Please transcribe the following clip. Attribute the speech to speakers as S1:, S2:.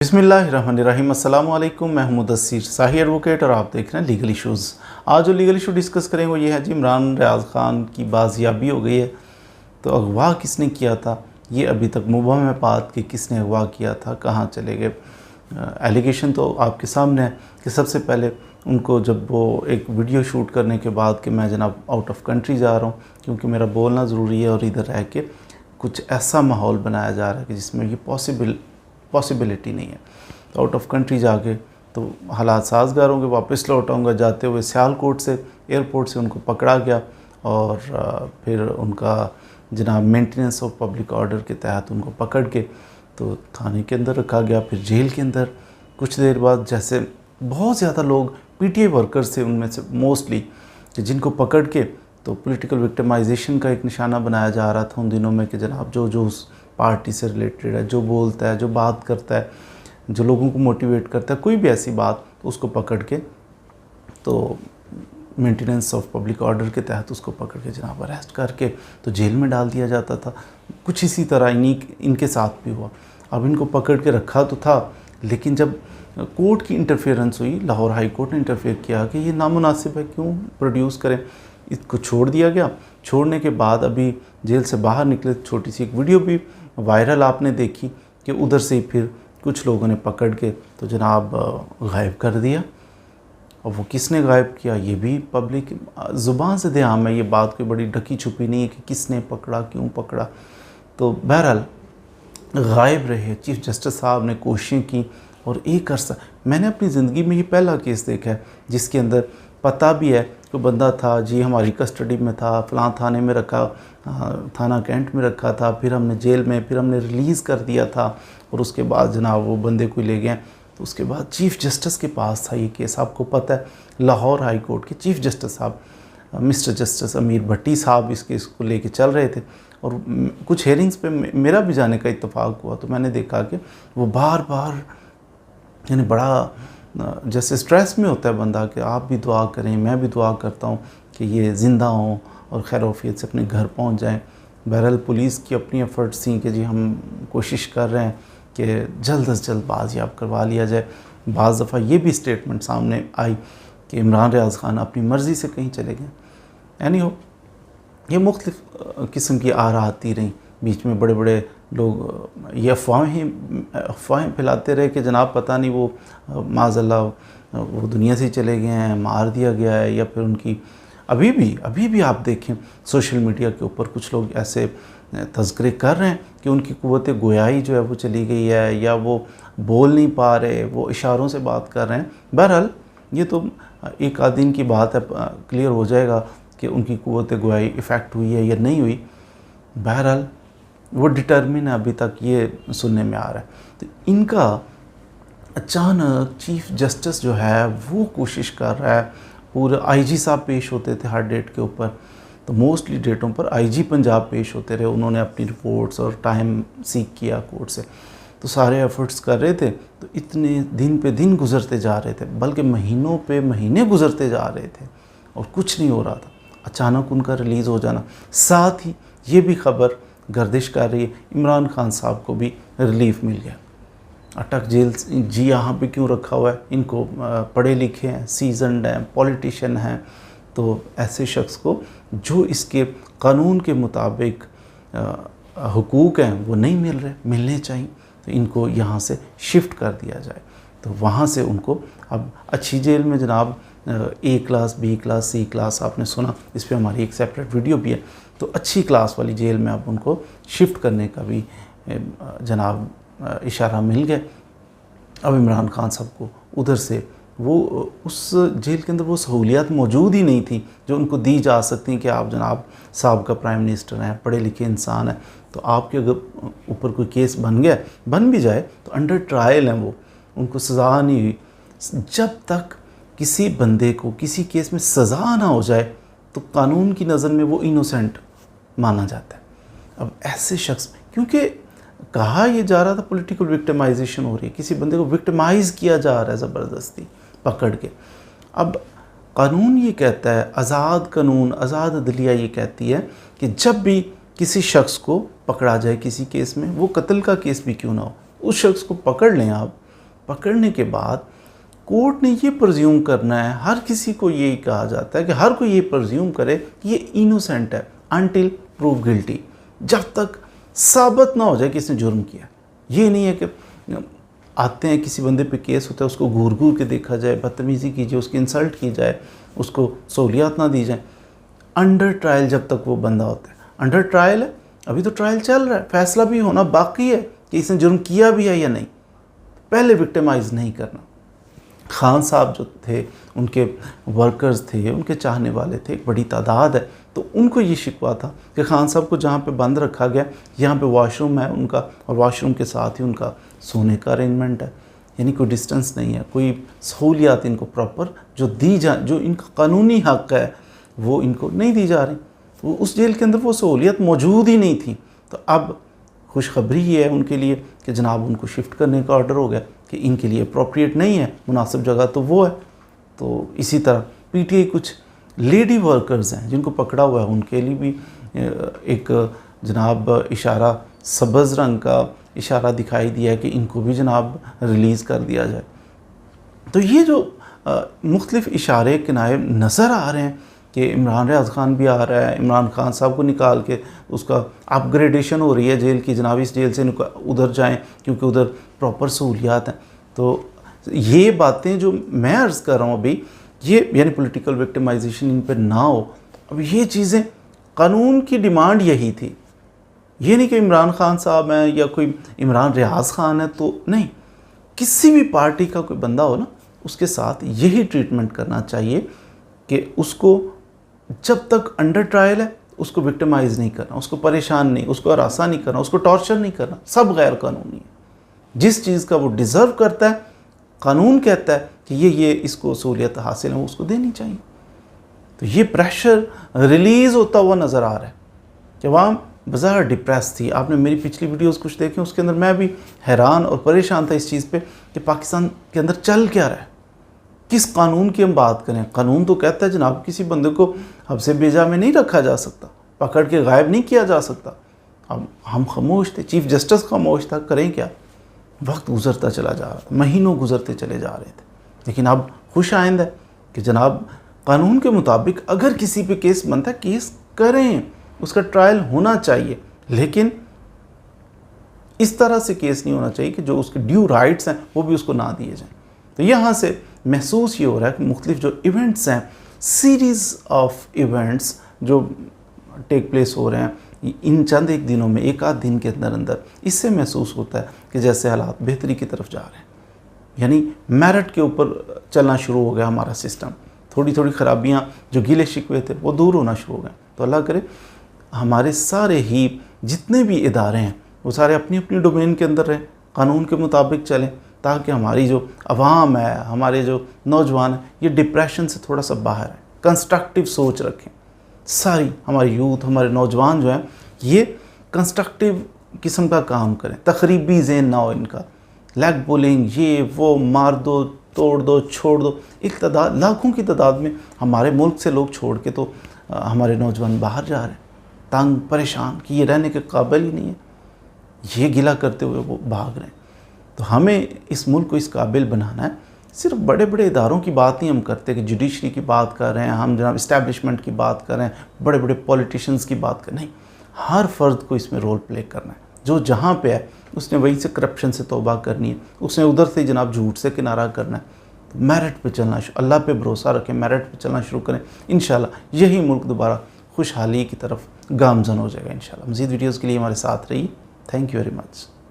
S1: बिस्मिल्लाहिर्रहमानिर्रहीम। अस्सलाम वालेकुम। मैं मुदस्सिर शाही एडवोकेट और आप देख रहे हैं लीगल इशूज़। आज जो लीगल इशू डिस्कस करेंगे वो ये है जी, इमरान रियाज़ ख़ान की बाजियाबी हो गई है। तो अगवा किसने किया था ये अभी तक मुबहम है बात कि किसने अगवा किया था, कहाँ चले गए। एलिगेशन तो आपके सामने है कि सबसे पहले उनको जब वो एक वीडियो शूट करने के बाद कि मैं जनाब आउट ऑफ कंट्री जा रहा हूँ क्योंकि मेरा बोलना ज़रूरी है और इधर रह के कुछ ऐसा माहौल बनाया जा रहा है कि जिसमें ये पॉसिबिलिटी नहीं है, तो आउट ऑफ कंट्री जाके तो हालात साजगार होंगे। वापस लौट आऊँगा, जाते हुए सियालकोट से एयरपोर्ट से उनको पकड़ा गया और फिर उनका जनाब मेंटेनेंस ऑफ पब्लिक ऑर्डर के तहत उनको पकड़ के तो थाने के अंदर रखा गया, फिर जेल के अंदर। कुछ देर बाद जैसे बहुत ज़्यादा लोग पीटीआई वर्कर्स थे उनमें से मोस्टली, कि जिनको पकड़ के तो पॉलिटिकल विक्टिमाइजेशन का एक निशाना बनाया जा रहा था उन दिनों में कि जनाब जो उस पार्टी से रिलेटेड है, जो बोलता है, जो बात करता है, जो लोगों को मोटिवेट करता है, कोई भी ऐसी बात तो उसको पकड़ के तो मेंटेनेंस ऑफ पब्लिक ऑर्डर के तहत उसको पकड़ के जनाब अरेस्ट करके तो जेल में डाल दिया जाता था। कुछ इसी तरह इनके साथ भी हुआ। अब इनको पकड़ के रखा तो था, लेकिन जब कोर्ट की इंटरफेरेंस हुई, लाहौर हाई कोर्ट ने इंटरफेयर किया कि ये नामुनासिब है, क्यों प्रोड्यूस करें, इसको छोड़ दिया गया। छोड़ने के बाद अभी जेल से बाहर निकले, छोटी सी एक वीडियो भी वायरल आपने देखी कि उधर से ही फिर कुछ लोगों ने पकड़ के तो जनाब गायब कर दिया। और वो किसने गायब किया ये भी पब्लिक ज़ुबान से ध्यान है, ये बात कोई बड़ी ढकी छुपी नहीं है कि किसने पकड़ा, क्यों पकड़ा। तो बहरहाल गायब रहे। चीफ़ जस्टिस साहब ने कोशिशें की और एक अरसा मैंने अपनी ज़िंदगी में ये पहला केस देखा है जिसके अंदर पता भी है कि बंदा था जी हमारी कस्टडी में था, फ़लाँ थाने में रखा, थाना कैंट में रखा था, फिर हमने जेल में, फिर हमने रिलीज़ कर दिया था और उसके बाद जनाब वो बंदे को ले गए। तो उसके बाद चीफ़ जस्टिस के पास था ये केस। आपको पता है लाहौर हाई कोर्ट के चीफ़ जस्टिस साहब मिस्टर जस्टिस अमीर भट्टी साहब इस केस को लेके चल रहे थे और कुछ हेयरिंग्स पे मेरा भी जाने का इत्तेफाक हुआ। तो मैंने देखा कि वो बार बार यानी बड़ा जैसे स्ट्रेस में होता है बंदा कि आप भी दुआ करें, मैं भी दुआ करता हूँ कि ये ज़िंदा हों और खैरोफियत से अपने घर पहुँच जाएँ। बहरहाल पुलिस की अपनी एफ़र्ट्स थी कि जी हम कोशिश कर रहे हैं कि जल्द से जल्द बाजियाब करवा लिया जाए। बाज़ दफ़ा ये भी स्टेटमेंट सामने आई कि इमरान रियाज़ ख़ान अपनी मर्ज़ी से कहीं चले गए। यानी हो ये मुख्तलिफ़ किस्म की आरा आती रहीं। बीच में बड़े बड़े लोग ये अफवाहें फैलाते रहे कि जनाब पता नहीं वो माज़अल्लाह वो दुनिया से चले गए हैं, मार दिया गया है, या फिर उनकी अभी भी आप देखें सोशल मीडिया के ऊपर कुछ लोग ऐसे तज़किरे कर रहे हैं कि उनकी क़ुव्वत गोयाई जो है वो चली गई है, या वो बोल नहीं पा रहे, वो इशारों से बात कर रहे हैं। बहरहाल ये तो एक आध दिन की बात है, क्लियर हो जाएगा कि उनकी क़ुव्वत गोयाई इफ़ेक्ट हुई है या नहीं हुई। बहरहाल वो डिटर्मिन है, अभी तक ये सुनने में आ रहा है। तो इनका अचानक चीफ़ जस्टिस जो है वो कोशिश कर रहा है, पूरे आईजी साहब पेश होते थे हर डेट के ऊपर, तो मोस्टली डेटों पर आईजी पंजाब पेश होते रहे। उन्होंने अपनी रिपोर्ट्स और टाइम सीख किया कोर्ट से, तो सारे एफ़र्ट्स कर रहे थे। तो इतने दिन पे दिन गुजरते जा रहे थे, बल्कि महीनों पे महीने गुजरते जा रहे थे और कुछ नहीं हो रहा था। अचानक उनका रिलीज़ हो जाना, साथ ही ये भी खबर गर्दिश कर रही है इमरान खान साहब को भी रिलीफ मिल गया। अटक जेल जी यहाँ पे क्यों रखा हुआ है, इनको पढ़े लिखे हैं, सीजनड हैं, पॉलिटिशियन हैं, तो ऐसे शख्स को जो इसके कानून के मुताबिक हुकूक हैं वो नहीं मिल रहे, मिलने चाहिए, तो इनको यहाँ से शिफ्ट कर दिया जाए। तो वहाँ से उनको अब अच्छी जेल में जनाब ए क्लास, बी क्लास, सी क्लास आपने सुना, इस पर हमारी एक सेपरेट वीडियो भी है। तो अच्छी क्लास वाली जेल में अब उनको शिफ्ट करने का भी जनाब इशारा मिल गया। अब इमरान खान साहब को उधर से वो उस जेल के अंदर वो सहूलियात मौजूद ही नहीं थी जो उनको दी जा सकती हैं कि आप जनाब साहब का प्राइम मिनिस्टर हैं, पढ़े लिखे इंसान हैं, तो आपके अगर ऊपर कोई केस बन भी जाए तो अंडर ट्रायल हैं, वो उनको सज़ा नहीं हुई। जब तक किसी बंदे को किसी केस में सज़ा ना हो जाए तो कानून की नज़र में वो इनोसेंट माना जाता है। अब ऐसे शख्स, क्योंकि कहा यह जा रहा था पॉलिटिकल विक्टिमाइजेशन हो रही है, किसी बंदे को विक्टिमाइज़ किया जा रहा है ज़बरदस्ती पकड़ के। अब कानून ये कहता है, आज़ाद कानून, आज़ाद अदलिया ये कहती है कि जब भी किसी शख्स को पकड़ा जाए किसी केस में, वो कत्ल का केस भी क्यों ना हो, उस शख्स को पकड़ लें आप पकड़ने के बाद कोर्ट ने ये प्रज्यूम करना है, हर किसी को यही कहा जाता है कि हर कोई ये प्रज्यूम करे कि ये इनोसेंट है अनटिल प्रूव गिल्टी, जब तक साबित ना हो जाए कि इसने जुर्म किया। ये नहीं है कि आते हैं किसी बंदे पे केस होता है उसको घूर घूर के देखा जाए, बदतमीज़ी की जाए, उसकी इंसल्ट की जाए, उसको सहूलियात ना दी जाए। अंडर ट्रायल जब तक वो बंदा होता है, अंडर ट्रायल है, अभी तो ट्रायल चल रहा है, फैसला भी होना बाकी है कि इसने जुर्म किया भी है या नहीं। पहले विक्टिमाइज नहीं करना। खान साहब जो थे, उनके वर्कर्स थे, उनके चाहने वाले थे, एक बड़ी तादाद है, तो उनको ये शिकवा था कि खान साहब को जहाँ पे बंद रखा गया, यहाँ पे वॉशरूम है उनका, और वॉशरूम के साथ ही उनका सोने का अरेंजमेंट है, यानी कोई डिस्टेंस नहीं है, कोई सहूलियात इनको प्रॉपर जो दी जा, जो इनका कानूनी हक़ है वो इनको नहीं दी जा रही। वो उस जेल के अंदर वो सहूलियत मौजूद ही नहीं थी। तो अब खुशखबरी ये है उनके लिए कि जनाब उनको शिफ्ट करने का ऑर्डर हो गया कि इनके लिए अप्रोप्रिएट नहीं है, मुनासिब जगह तो वो है। तो इसी तरह पीटीआई कुछ लेडी वर्कर्स हैं जिनको पकड़ा हुआ है, उनके लिए भी एक जनाब इशारा, सब्ज़ रंग का इशारा दिखाई दिया है कि इनको भी जनाब रिलीज़ कर दिया जाए। तो ये जो मुख्तलिफ़ इशारे किनारे नज़र आ रहे हैं कि इमरान रियाज़ खान भी आ रहा है, इमरान खान साहब को निकाल के उसका अपग्रेडेशन हो रही है जेल की, जनाब इस जेल से उधर जाएं क्योंकि उधर प्रॉपर सहूलियात हैं। तो ये बातें जो मैं अर्ज़ कर रहा हूँ अभी, ये यानी पॉलिटिकल विक्टिमाइजेशन इन पर ना हो। अब ये चीज़ें कानून की डिमांड यही थी, ये नहीं कि इमरान खान साहब हैं या कोई इमरान रियाज़ खान है, तो नहीं, किसी भी पार्टी का कोई बंदा हो ना, उसके साथ यही ट्रीटमेंट करना चाहिए कि उसको जब तक अंडर ट्रायल है उसको विक्टिमाइज़ नहीं करना, उसको परेशान नहीं, उसको हरासा नहीं करना, उसको टॉर्चर नहीं करना, सब गैर कानूनी है। जिस चीज़ का वो डिज़र्व करता है, कानून कहता है कि ये इसको सहूलियत हासिल है, वो उसको देनी चाहिए। तो ये प्रेशर रिलीज़ होता हुआ नज़र आ रहा है कि अवाम बाज़ार डिप्रेस थी। आपने मेरी पिछली वीडियोज़ कुछ देखें, उसके अंदर मैं भी हैरान और परेशान था इस चीज़ पे कि पाकिस्तान के अंदर चल क्या रहा है, किस कानून की हम बात करें। कानून तो कहता है जनाब किसी बंदे को हब्से बेजा में नहीं रखा जा सकता, पकड़ के गायब नहीं किया जा सकता। अब हम खामोश थे, चीफ जस्टिस खामोश था, करें क्या। वक्त गुजरता चला जा रहा था, महीनों गुजरते चले जा रहे थे, लेकिन अब खुश आइंद है कि जनाब कानून के मुताबिक अगर किसी पे केस बनता है, केस करें, उसका ट्रायल होना चाहिए, लेकिन इस तरह से केस नहीं होना चाहिए कि जो उसके ड्यू राइट्स हैं वो भी उसको ना दिए जाएं। तो यहाँ से महसूस ये हो रहा है कि मुख्तलिफ जो इवेंट्स हैं, सीरीज़ ऑफ इवेंट्स जो टेक प्लेस हो रहे हैं इन चंद एक दिनों में, एक आध दिन के अंदर अंदर, इससे महसूस होता है कि जैसे हालात बेहतरी की तरफ जा रहे हैं, यानी मेरिट के ऊपर चलना शुरू हो गया हमारा सिस्टम। थोड़ी थोड़ी ख़राबियाँ जो गिले शिकवे थे वो दूर होना शुरू हो गए। तो अल्लाह करे हमारे सारे ही जितने भी इदारे हैं वो सारे अपनी अपनी डोमेन के अंदर रहें, कानून के मुताबिक चलें, ताकि हमारी जो अवाम है, हमारे जो नौजवान हैं, ये डिप्रेशन से थोड़ा सा बाहर है, कंस्ट्रक्टिव सोच रखें। सारी हमारी यूथ, हमारे नौजवान जो हैं, ये कंस्ट्रक्टिव किस्म का काम करें, तखरीबी ज़हन ना हो इनका, लेग पुलिंग, ये वो, मार दो, तोड़ दो, छोड़ दो। एक तादाद, लाखों की तादाद में हमारे मुल्क से लोग छोड़ के तो हमारे नौजवान बाहर जा रहे हैं, तंग परेशान कि ये रहने के काबिल ही नहीं है, ये गिला करते हुए वो भाग रहे हैं। तो हमें इस मुल्क को इस काबिल बनाना है। सिर्फ बड़े बड़े इदारों की बात नहीं हम करते कि जुडिशरी की बात कर रहे हैं हम, जनाब इस्टेब्लिशमेंट की बात कर रहे हैं, बड़े बड़े पॉलिटिशियंस की बात कर, नहीं, हर फ़र्द को इसमें रोल प्ले करना है। जो जहाँ पे है उसने वहीं से करप्शन से तौबा करनी है, उसने उधर से जनाब झूठ से किनारा करना है। तो मेरिट पे चलना, अल्लाह पे भरोसा रखें, मेरिट पे चलना शुरू करें। इंशाल्लाह यही मुल्क दोबारा खुशहाली की तरफ गामजन हो जाएगा इंशाल्लाह। मज़ीद वीडियोज़ के लिए हमारे साथ रहिए। Thank you very much.